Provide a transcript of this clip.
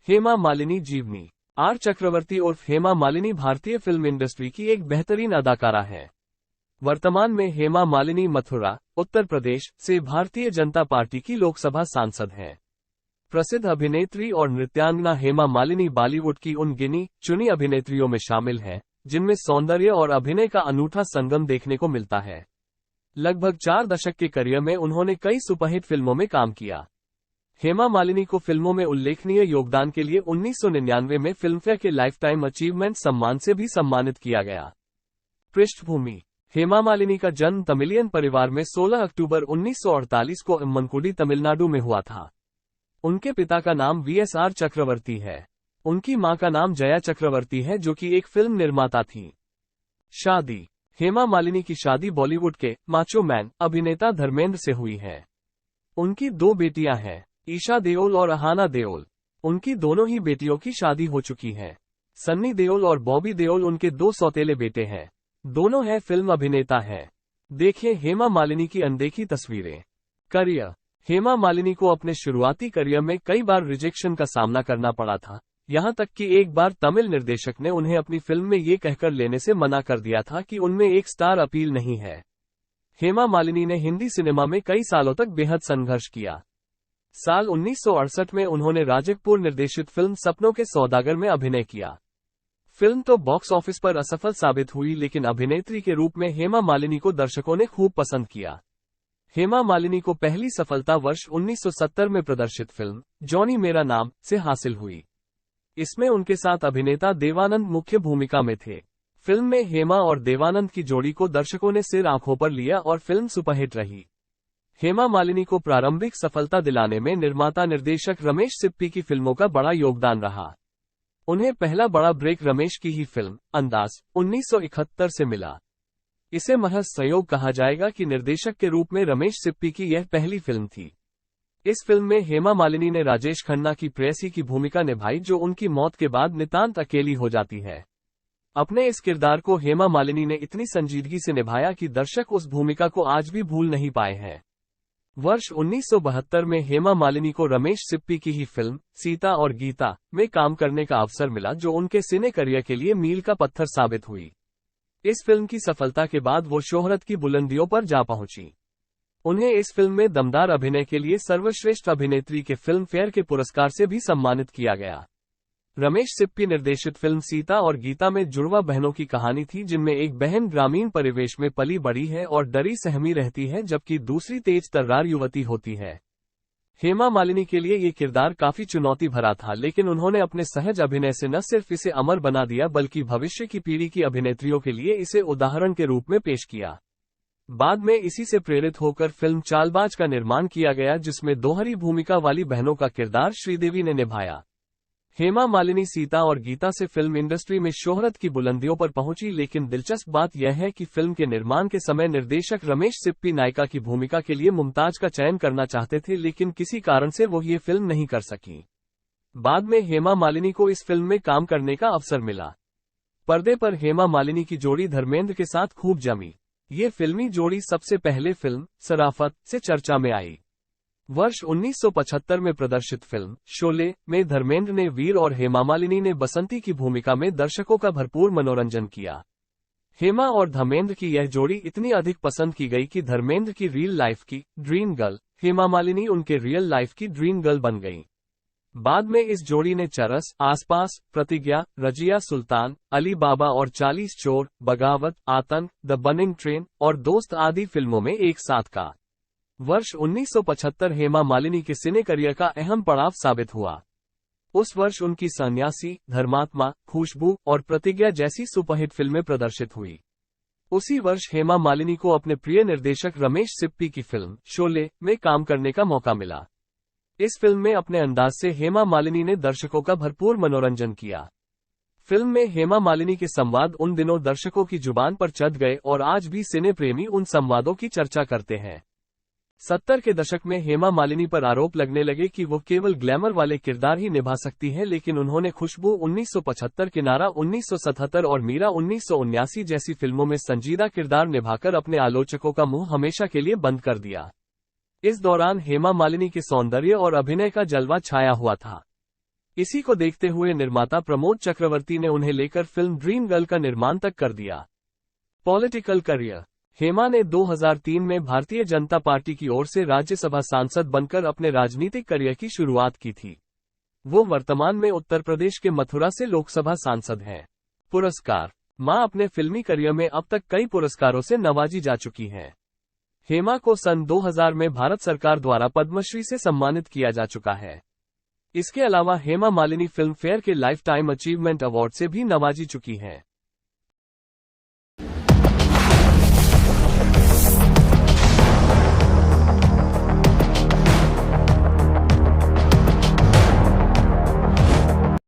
हेमा मालिनी जीवनी। आर चक्रवर्ती उर्फ हेमा मालिनी भारतीय फिल्म इंडस्ट्री की एक बेहतरीन अदाकारा है। वर्तमान में हेमा मालिनी मथुरा, उत्तर प्रदेश से भारतीय जनता पार्टी की लोकसभा सांसद हैं। प्रसिद्ध अभिनेत्री और नृत्यांगना हेमा मालिनी बॉलीवुड की उन गिनी चुनी अभिनेत्रियों में शामिल हैं, जिनमें सौंदर्य और अभिनय का अनूठा संगम देखने को मिलता है। लगभग 4 दशक के करियर में उन्होंने कई सुपरहिट फिल्मों में काम किया। हेमा मालिनी को फिल्मों में उल्लेखनीय योगदान के लिए 1999 में फिल्मफेयर के लाइफटाइम अचीवमेंट सम्मान से भी सम्मानित किया गया। पृष्ठभूमि। हेमा मालिनी का जन्म तमिलियन परिवार में 16 अक्टूबर 1948 को अम्मनकुडी, तमिलनाडु में हुआ था। उनके पिता का नाम VSR चक्रवर्ती है। उनकी मां का नाम जया चक्रवर्ती है, जो कि एक फिल्म निर्माता थी। शादी। हेमा मालिनी की शादी बॉलीवुड के माचो मैन अभिनेता धर्मेंद्र से हुई है। उनकी 2 बेटियां हैं, ईशा देओल और अहाना देओल। उनकी दोनों ही बेटियों की शादी हो चुकी है। सन्नी देओल और बॉबी देओल उनके 2 सौतेले बेटे हैं। दोनों हैं फिल्म अभिनेता हैं। देखें हेमा मालिनी की अनदेखी तस्वीरें। करियर। हेमा मालिनी को अपने शुरुआती करियर में कई बार रिजेक्शन का सामना करना पड़ा था। यहां तक कि एक बार तमिल निर्देशक ने उन्हें अपनी फिल्म में ये कहकर लेने से मना कर दिया था कि उनमें एक स्टार अपील नहीं है। हेमा मालिनी ने हिंदी सिनेमा में कई सालों तक बेहद संघर्ष किया। साल 1968 में उन्होंने राजीव कपूर निर्देशित फिल्म सपनों के सौदागर में अभिनय किया। फिल्म तो बॉक्स ऑफिस पर असफल साबित हुई, लेकिन अभिनेत्री के रूप में हेमा मालिनी को दर्शकों ने खूब पसंद किया। हेमा मालिनी को पहली सफलता वर्ष 1970 में प्रदर्शित फिल्म जॉनी मेरा नाम से हासिल हुई। इसमें उनके साथ अभिनेता देवानंद मुख्य भूमिका में थे। फिल्म में हेमा और देवानंद की जोड़ी को दर्शकों ने सिर आंखों पर लिया और फिल्म सुपरहिट रही। हेमा मालिनी को प्रारंभिक सफलता दिलाने में निर्माता निर्देशक रमेश सिप्पी की फिल्मों का बड़ा योगदान रहा। उन्हें पहला बड़ा ब्रेक रमेश की ही फिल्म अंदाज 1971 से मिला। इसे महज संयोग कहा जाएगा कि निर्देशक के रूप में रमेश सिप्पी की यह पहली फिल्म थी। इस फिल्म में हेमा मालिनी ने राजेश खन्ना की प्रेयसी की भूमिका निभाई, जो उनकी मौत के बाद नितांत अकेली हो जाती है। अपने इस किरदार को हेमा मालिनी ने इतनी संजीदगी से निभाया कि दर्शक उस भूमिका को आज भी भूल नहीं पाए हैं। वर्ष 1972 में हेमा मालिनी को रमेश सिप्पी की ही फिल्म सीता और गीता में काम करने का अवसर मिला, जो उनके सिने करियर के लिए मील का पत्थर साबित हुई। इस फिल्म की सफलता के बाद वो शोहरत की बुलंदियों पर जा पहुंची। उन्हें इस फिल्म में दमदार अभिनय के लिए सर्वश्रेष्ठ अभिनेत्री के फिल्म फेयर के पुरस्कार से भी सम्मानित किया गया। रमेश सिप्पी निर्देशित फिल्म सीता और गीता में जुड़वा बहनों की कहानी थी, जिनमें एक बहन ग्रामीण परिवेश में पली बड़ी है और डरी सहमी रहती है, जबकि दूसरी तेज तर्रार युवती होती है। हेमा मालिनी के लिए ये किरदार काफी चुनौती भरा था, लेकिन उन्होंने अपने सहज अभिनय से न सिर्फ इसे अमर बना दिया, बल्कि भविष्य की पीढ़ी की अभिनेत्रियों के लिए इसे उदाहरण के रूप में पेश किया। बाद में इसी से प्रेरित होकर फिल्म चालबाज का निर्माण किया गया, जिसमें दोहरी भूमिका वाली बहनों का किरदार श्रीदेवी ने निभाया। हेमा मालिनी सीता और गीता से फिल्म इंडस्ट्री में शोहरत की बुलंदियों पर पहुंची, लेकिन दिलचस्प बात यह है कि फिल्म के निर्माण के समय निर्देशक रमेश सिप्पी नायिका की भूमिका के लिए मुमताज का चयन करना चाहते थे, लेकिन किसी कारण से वो ये फिल्म नहीं कर सकी। बाद में हेमा मालिनी को इस फिल्म में काम करने का अवसर मिला। पर्दे पर हेमा मालिनी की जोड़ी धर्मेंद्र के साथ खूब जमी। ये फिल्मी जोड़ी सबसे पहले फिल्म सराफत से चर्चा में आई। वर्ष 1975 में प्रदर्शित फिल्म शोले में धर्मेंद्र ने वीर और हेमा मालिनी ने बसंती की भूमिका में दर्शकों का भरपूर मनोरंजन किया। हेमा और धर्मेंद्र की यह जोड़ी इतनी अधिक पसंद की गई कि धर्मेंद्र की रियल लाइफ की ड्रीम गर्ल हेमा मालिनी उनके रियल लाइफ की ड्रीम गर्ल बन गई। बाद में इस जोड़ी ने चरस, आसपास, प्रतिज्ञा, रजिया सुल्तान, अली बाबा और 40 चोर, बगावत, आतंक, द बर्निंग ट्रेन और दोस्त आदि फिल्मों में एक साथ का। वर्ष 1975 हेमा मालिनी के सिने करियर का अहम पड़ाव साबित हुआ। उस वर्ष उनकी सन्यासी, धर्मात्मा, खुशबू और प्रतिज्ञा जैसी सुपरहिट फिल्में प्रदर्शित हुई। उसी वर्ष हेमा मालिनी को अपने प्रिय निर्देशक रमेश सिप्पी की फिल्म शोले में काम करने का मौका मिला। इस फिल्म में अपने अंदाज से हेमा मालिनी ने दर्शकों का भरपूर मनोरंजन किया। फिल्म में हेमा मालिनी के संवाद उन दिनों दर्शकों की जुबान पर चढ़ गए और आज भी सिने प्रेमी उन संवादों की चर्चा करते हैं। 70 के दशक में हेमा मालिनी पर आरोप लगने लगे कि वो केवल ग्लैमर वाले किरदार ही निभा सकती हैं, लेकिन उन्होंने खुशबू 1975, किनारा 1977 और मीरा 1979 जैसी फिल्मों में संजीदा किरदार निभाकर अपने आलोचकों का मुंह हमेशा के लिए बंद कर दिया। इस दौरान हेमा मालिनी के सौंदर्य और अभिनय का जलवा छाया हुआ था। इसी को देखते हुए निर्माता प्रमोद चक्रवर्ती ने उन्हें लेकर फिल्म ड्रीम गर्ल का निर्माण तक कर दिया। Political career. हेमा ने 2003 में भारतीय जनता पार्टी की ओर से राज्यसभा सांसद बनकर अपने राजनीतिक करियर की शुरुआत की थी। वो वर्तमान में उत्तर प्रदेश के मथुरा से लोकसभा सांसद हैं। पुरस्कार। मां अपने फिल्मी करियर में अब तक कई पुरस्कारों से नवाजी जा चुकी हैं। हेमा को सन 2000 में भारत सरकार द्वारा पद्मश्री से सम्मानित किया जा चुका है। इसके अलावा हेमा मालिनी फिल्म फेयर के लाइफ टाइम अचीवमेंट अवार्ड से भी नवाजी चुकी हैं।